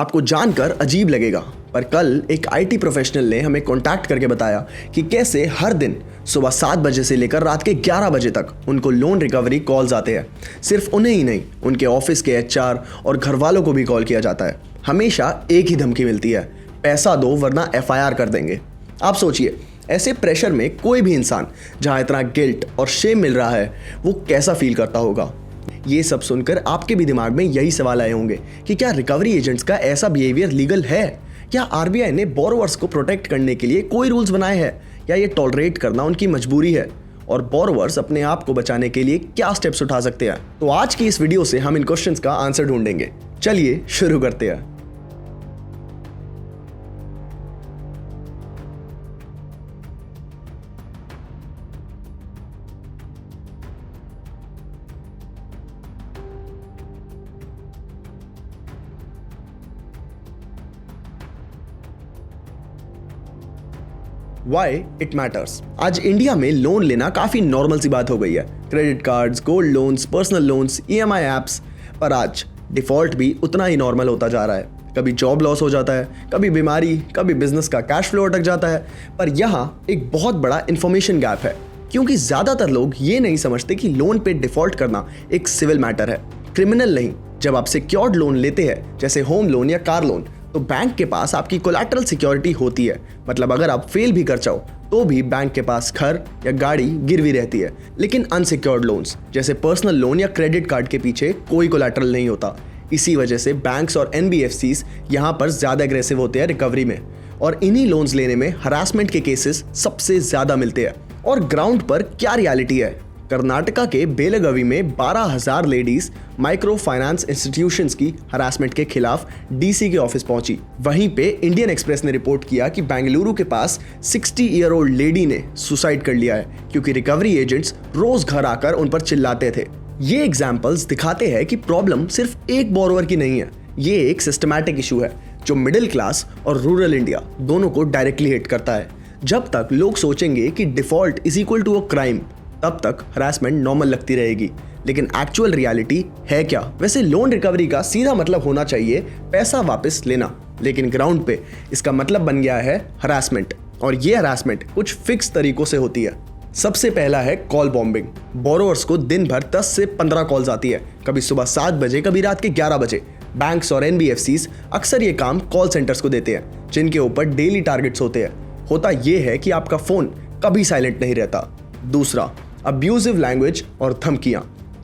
आपको जानकर अजीब लगेगा, पर कल एक आईटी प्रोफेशनल ने हमें कांटेक्ट करके बताया कि कैसे हर दिन सुबह 7 बजे से लेकर रात के 11 बजे तक उनको लोन रिकवरी कॉल्स आते हैं। सिर्फ उन्हें ही नहीं, उनके ऑफिस के एचआर और घर वालों को भी कॉल किया जाता है। हमेशा एक ही धमकी मिलती है, पैसा दो वरना एफआईआर कर देंगे। आप सोचिए, ऐसे प्रेशर में कोई भी इंसान जहां इतना गिल्ट और शेम मिल रहा है, वो कैसा फील करता होगा। ये सब सुनकर आपके भी दिमाग में यही सवाल आए होंगे कि क्या रिकवरी एजेंट्स का ऐसा बिहेवियर लीगल है? क्या आरबीआई ने बोरोवर्स को प्रोटेक्ट करने के लिए कोई रूल्स बनाए हैं, या ये टॉलरेट करना उनकी मजबूरी है? और बोरोवर्स अपने आप को बचाने के लिए क्या स्टेप्स उठा सकते हैं? तो आज की इस वीडियो से हम इन क्वेश्चंस का आंसर ढूंढेंगे। चलिए शुरू करते हैं। Why it matters? आज इंडिया में लोन लेना काफी नॉर्मल सी बात हो गई है। Credit cards, gold loans, personal loans, EMI apps. पर आज डिफॉल्ट भी उतना ही नॉर्मल होता जा रहा है। कभी जॉब लॉस हो जाता है, कभी बीमारी, कभी बिजनेस का कैश फ्लो अटक जाता है। पर यहाँ एक बहुत बड़ा इंफॉर्मेशन गैप है, क्योंकि ज्यादातर लोग ये नहीं समझते कि लोन पे डिफॉल्ट करना एक सिविल मैटर है, क्रिमिनल नहीं। जब आप सिक्योर्ड लोन लेते हैं, जैसे होम लोन या कार लोन, तो बैंक के पास आपकी कोलैटरल सिक्योरिटी होती है। मतलब अगर आप फेल भी कर जाओ तो भी बैंक के पास घर या गाड़ी गिरवी रहती है। लेकिन अनसिक्योर्ड लोन्स जैसे पर्सनल लोन या क्रेडिट कार्ड के पीछे कोई कोलैटरल नहीं होता। इसी वजह से बैंक्स और एनबीएफसीज यहाँ पर ज्यादा एग्रेसिव होते हैं रिकवरी में, और इन्हीं लोन्स लेने में हरासमेंट के केसेस सबसे ज्यादा मिलते हैं। और ग्राउंड पर क्या रियलिटी है? कर्नाटका के बेलगवी में 12,000 लेडीज माइक्रो फाइनेंस इंस्टीट्यूशंस की हरासमेंट के खिलाफ डीसी के ऑफिस पहुंची। वहीं पे इंडियन एक्सप्रेस ने रिपोर्ट किया कि बेंगलुरु के पास 60 ईयर ओल्ड लेडी ने सुसाइड कर लिया है, क्योंकि रिकवरी एजेंट्स रोज घर आकर उन पर चिल्लाते थे। ये एग्जाम्पल्स दिखाते हैं कि प्रॉब्लम सिर्फ एक बोरोवर की नहीं है, ये एक सिस्टमैटिक इशू है जो मिडिल क्लास और रूरल इंडिया दोनों को डायरेक्टली हिट करता है। जब तक लोग सोचेंगे कि default is equal to a crime, तब तक हरासमेंट नॉर्मल लगती रहेगी। लेकिन एक्चुअल रियलिटी है क्या? वैसे लोन रिकवरी का सीधा मतलब होना चाहिए पैसा वापस लेना, लेकिन ग्राउंड पे इसका मतलब बन गया है हरासमेंट। और ये हरासमेंट कुछ फिक्स तरीकों से होती है। सबसे पहला है कॉल बॉम्बिंग। बोरोवर्स को दिन भर 10 से 15 कॉल्स आती है, कभी सुबह 7 बजे, कभी रात के 11 बजे। बैंक्स और एनबीएफसीज अक्सर ये काम कॉल सेंटर्स को देते हैं, जिनके ऊपर डेली टारगेट्स होते हैं। होता यह है कि आपका फोन कभी साइलेंट नहीं रहता। दूसरा, अब्यूजिव लैंग्वेज और धमकियां।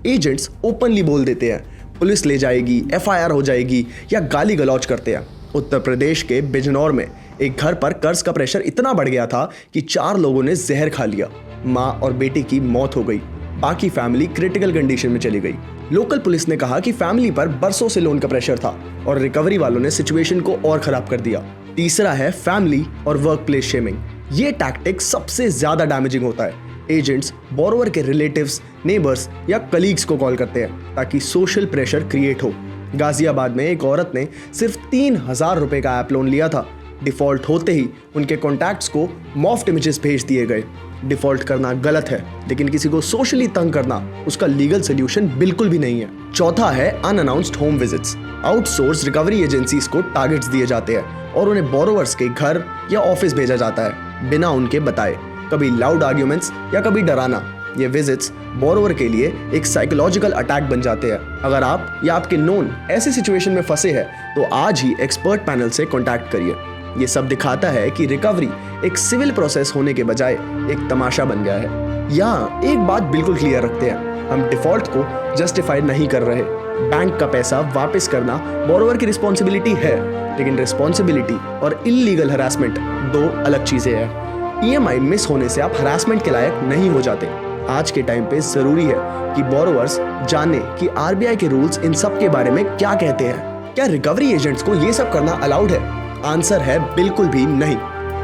एजेंट्स ओपनली बोल देते हैं पुलिस ले जाएगी, एफआईआर हो जाएगी, या गाली गलौज करते हैं। उत्तर प्रदेश के बिजनौर में एक घर पर कर्ज का प्रेशर इतना बढ़ गया था कि 4 लोगों ने जहर खा लिया। मां और बेटी की मौत हो गई, बाकी फैमिली क्रिटिकल कंडीशन में चली गई। लोकल पुलिस ने कहा कि फैमिली पर बरसों से लोन का प्रेशर था, और रिकवरी वालों ने सिचुएशन को और खराब कर दिया। तीसरा है फैमिली और वर्क प्लेस शेमिंग। ये टैक्टिक सबसे ज्यादा डैमेजिंग होता है। एजेंट्स बोरोवर के रिलेटिव्स, नेबर्स या कलीग्स को कॉल करते हैं ताकि सोशल प्रेशर क्रिएट हो। गाजियाबाद में एक औरत ने सिर्फ 3,000 रुपए का ऐप लोन लिया था। डिफॉल्ट होते ही उनके कॉन्टैक्ट्स को मॉफ्ड इमेजेस भेज दिए गए। डिफॉल्ट करना गलत है, लेकिन किसी को सोशली तंग करना उसका लीगल सोल्यूशन बिल्कुल भी नहीं है। चौथा है unannounced home visits. Outsource recovery agencies को टारगेट्स दिए जाते हैं और उन्हें बोरोवर्स के घर या ऑफिस भेजा जाता है बिना उनके बताए। कभी लाउड आर्ग्यूमेंट्स या कभी डराना। ये विजिट्स बोरोवर के लिए एक साइकोलॉजिकल अटैक बन जाते हैं। अगर आप या आपके नोन ऐसी सिचुएशन में फंसे हैं, तो आज ही एक्सपर्ट पैनल से कांटेक्ट करिए। ये सब दिखाता है कि रिकवरी एक सिविल प्रोसेस होने के बजाय एक तमाशा बन गया है। यहाँ एक बात बिल्कुल क्लियर रखते हैं, हम डिफॉल्ट को जस्टिफाई नहीं कर रहे। बैंक का पैसा वापस करना बोरोवर की रिस्पॉन्सिबिलिटी है, लेकिन रिस्पॉन्सिबिलिटी और इल्लीगल हरासमेंट 2 अलग चीजें हैं। ईएमआई मिस होने से आप हरासमेंट के लायक नहीं हो जाते। आज के टाइम पे जरूरी है कि बोरोवर्स जाने कि आरबीआई के रूल्स इन सब के बारे में क्या कहते हैं। क्या रिकवरी एजेंट्स को ये सब करना अलाउड है? आंसर है बिल्कुल भी नहीं।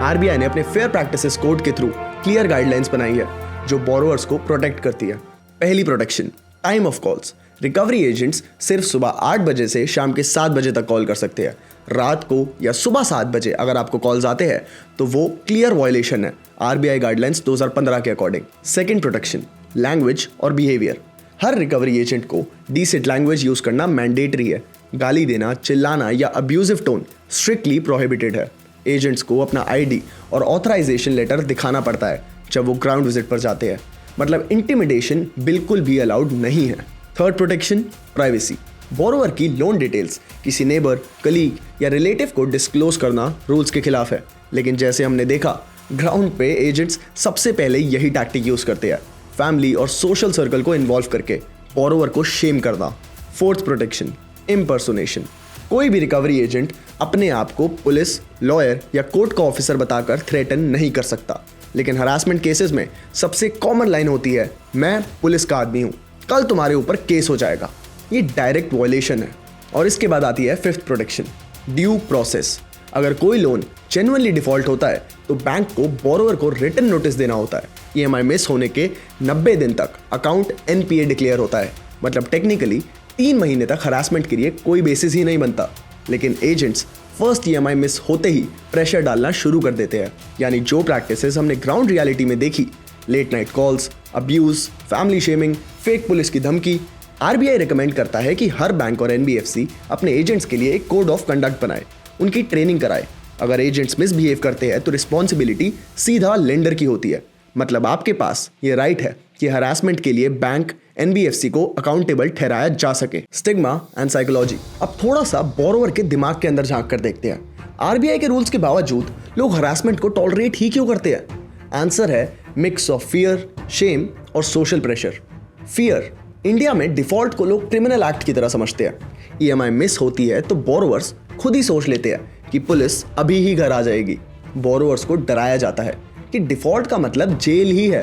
आरबीआई ने अपने फेयर प्रैक्टिसेस कोड के थ्रू क्लियर गाइडलाइंस बनाई है जो बोरोवर्स को प्रोटेक्ट करती है। पहली protection, time of calls. Recovery agents सिर्फ सुबह 8 बजे से शाम के 7 बजे तक कॉल कर सकते हैं। रात को या सुबह 7 बजे अगर आपको कॉल्स आते हैं तो वो क्लियर वायलेशन है आरबीआई गाइडलाइंस 2015 के अकॉर्डिंग। सेकंड प्रोटेक्शन, लैंग्वेज और बिहेवियर। हर रिकवरी एजेंट को डीसेंट लैंग्वेज यूज करना मैंडेटरी है। गाली देना, चिल्लाना या अब्यूजिव टोन स्ट्रिक्टली प्रोहिबिटेड है। एजेंट्स को अपना आईडी और ऑथराइजेशन लेटर दिखाना पड़ता है जब वो ग्राउंड विजिट पर जाते हैं, मतलब इंटिमिडेशन बिल्कुल भी अलाउड नहीं है। Third protection, privacy. बोरोवर की लोन डिटेल्स किसी नेबर, कलीग या रिलेटिव को डिस्क्लोज करना रूल्स के खिलाफ है, लेकिन जैसे हमने देखा ग्राउंड पे एजेंट्स सबसे पहले यही टैक्टिक यूज करते हैं, फैमिली और सोशल सर्कल को इन्वॉल्व करके बोरोवर को शेम करना। Fourth protection, impersonation. कोई भी रिकवरी एजेंट अपने आप को पुलिस, लॉयर या कोर्ट का ऑफिसर बताकर थ्रेटन नहीं कर सकता, लेकिन हरासमेंट केसेस में सबसे कॉमन लाइन होती है, मैं पुलिस का आदमी हूँ, कल तुम्हारे ऊपर केस हो जाएगा। ये डायरेक्ट वायलेशन है। और इसके बाद आती है फिफ्थ प्रोटेक्शन, ड्यू प्रोसेस। अगर कोई लोन जेन्युइनली डिफॉल्ट होता है तो बैंक को बोरोवर को रिटन नोटिस देना होता है। ईएमआई मिस होने के 90 दिन तक अकाउंट एनपीए डिक्लेयर होता है, मतलब टेक्निकली 3 महीने तक हरासमेंट के लिए कोई बेसिस ही नहीं बनता। लेकिन एजेंट्स फर्स्ट ईएमआई मिस होते ही प्रेशर डालना शुरू कर देते हैं, यानी जो प्रैक्टिसेस हमने ग्राउंड रियलिटी में देखी, late night calls, abuse, family shaming, fake police की धमकी, आरबीआई रिकमेंड करता है कि हर बैंक और एनबीएफसी अपने एजेंट्स के लिए एक कोड ऑफ कंडक्ट बनाए, उनकी ट्रेनिंग कराए। अगर एजेंट्स मिसबिहेव करते हैं तो रिस्पॉन्सिबिलिटी सीधा लेंडर की होती है, मतलब आपके पास ये राइट है कि हरासमेंट के लिए बैंक, एनबीएफसी को अकाउंटेबल ठहराया जा सके। Stigma and psychology. अब थोड़ा सा बोरोवर के दिमाग के अंदर झांक कर देखते हैं, आरबीआई के रूल्स के बावजूद लोग हरासमेंट को टॉलरेट ही क्यों करते हैं? आंसर है मिक्स ऑफ फियर, शेम और सोशल प्रेशर। फियर, इंडिया में डिफॉल्ट को लोग क्रिमिनल एक्ट की तरह समझते हैं। ईएमआई मिस होती है तो बोरोवर्स खुद ही सोच लेते हैं कि पुलिस अभी ही घर आ जाएगी। बोरोवर्स को डराया जाता है कि डिफॉल्ट का मतलब जेल ही है।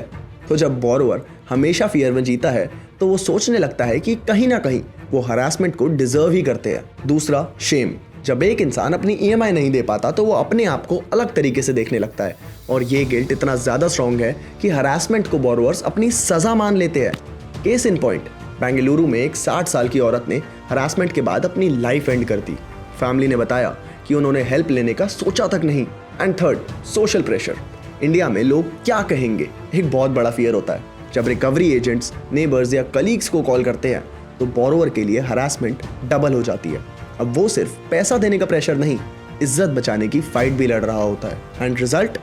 तो जब बोरोवर हमेशा फियर में जीता है तो वो सोचने लगता है कि कहीं ना कहीं वो हरासमेंट को डिजर्व ही करते हैं। दूसरा, शेम। जब एक इंसान अपनी ईएमआई नहीं दे पाता तो वो अपने आप को अलग तरीके से देखने लगता है, और ये गिल्ट इतना ज्यादा स्ट्रॉन्ग है कि हरासमेंट को बोरोवर्स अपनी सजा मान लेते हैं। केस इन पॉइंट, बेंगलुरु में एक 60 साल की औरत ने हरासमेंट के बाद अपनी लाइफ एंड कर दी। फैमिली ने बताया कि उन्होंने हेल्प लेने का सोचा तक नहीं। And third, social pressure. India में लोग क्या कहेंगे एक बहुत बड़ा फियर होता है। जब रिकवरी एजेंट्स, नेबर्स या कलीग्स को कॉल करते हैं तो बोरोवर के लिए हरासमेंट डबल हो जाती है। अब वो सिर्फ पैसा देने का प्रेशर नहीं, इज्जत बचाने की फाइट भी लड़ रहा होता है। एंड रिजल्ट,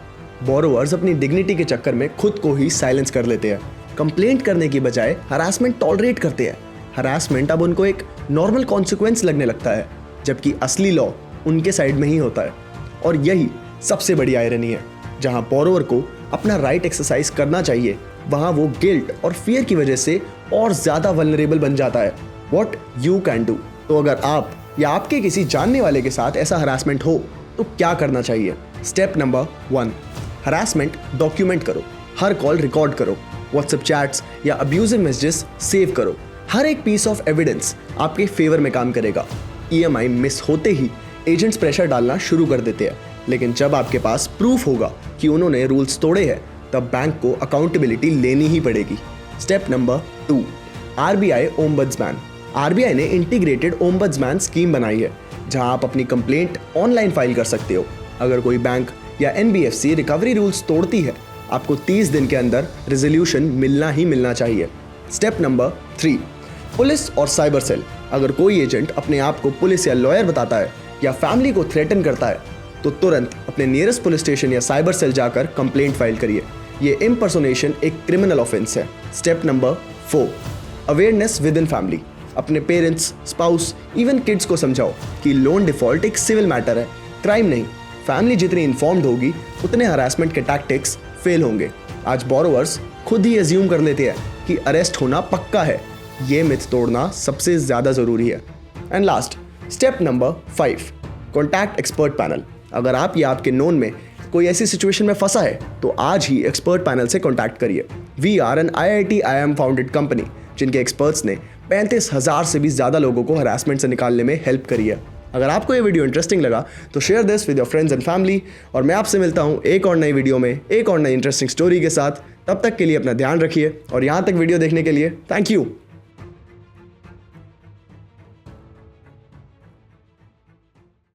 बोरोवर्स अपनी डिग्निटी के चक्कर में खुद को ही साइलेंस कर लेते हैं। कंप्लेंट करने की बजाय हरासमेंट टॉलरेट करते हैं। हरासमेंट अब उनको एक नॉर्मल कॉन्सिक्वेंस लगने लगता है, जबकि असली लॉ उनके साइड में ही होता है। और यही सबसे बड़ी आयरनी है, जहां बोरोवर को अपना राइट एक्सरसाइज करना चाहिए, वहां वो गिल्ट और फियर की वजह से और ज्यादा वल्नरेबल बन जाता है। What you can do. तो अगर आप या आपके किसी जानने वाले के साथ ऐसा हरासमेंट हो तो क्या करना चाहिए? स्टेप नंबर 1, हरासमेंट डॉक्यूमेंट करो। हर कॉल रिकॉर्ड करो, व्हाट्सएप चैट्स या अब्यूजिव मैसेजेस सेव करो। हर एक पीस ऑफ एविडेंस आपके फेवर में काम करेगा। ईएमआई मिस होते ही एजेंट्स प्रेशर डालना शुरू कर देते हैं, लेकिन जब आपके पास प्रूफ होगा कि उन्होंने रूल्स तोड़े हैं तब बैंक को अकाउंटेबिलिटी लेनी ही पड़ेगी। Step number 2, RBI ombudsman. RBI ने इंटीग्रेटेड ओम्बड्समैन स्कीम बनाई है, जहां आप अपनी कंप्लेंट ऑनलाइन फाइल कर सकते हो। अगर कोई बैंक या एनबीएफसी रिकवरी रूल्स तोड़ती है, आपको 30 दिन के अंदर रेजोल्यूशन मिलना ही मिलना चाहिए। स्टेप नंबर 3, पुलिस और साइबर सेल। अगर कोई एजेंट अपने आप को पुलिस या लॉयर बताता है या फैमिली को थ्रेटन करता है तो तुरंत अपने नियरेस्ट पुलिस स्टेशन या साइबर सेल जाकर कंप्लेंट फाइल करिए। ये इम्पर्सोनेशन एक क्रिमिनल ऑफेंस है। Step number 4, awareness with in family. अपने पेरेंट्स, स्पाउस, इवन किड्स को समझाओ कि लोन डिफॉल्ट एक सिविल मैटर है, क्राइम नहीं। फैमिली जितनी इन्फॉर्म्ड होगी उतने हरासमेंट के टैक्टिक्स फेल होंगे। आज बोरोवर्स खुद ही एज्यूम कर लेते हैं कि अरेस्ट होना पक्का है। ये मिथ तोड़ना सबसे ज्यादा जरूरी है। And last, step number 5, contact expert panel. अगर आप या आपके नोन में कोई ऐसी सिचुएशन में फंसा है तो आज ही एक्सपर्ट पैनल से कॉन्टैक्ट करिए। We are an IIT IIM founded company, जिनके एक्सपर्ट्स ने 35,000 से भी ज्यादा लोगों को हरासमेंट से निकालने में हेल्प करी है। अगर आपको ये वीडियो इंटरेस्टिंग लगा तो share this with your friends and family, और मैं आपसे मिलता हूँ एक और नई वीडियो में एक और नई इंटरेस्टिंग स्टोरी के साथ। तब तक के लिए अपना ध्यान रखिए, और यहाँ तक वीडियो देखने के लिए थैंक यू।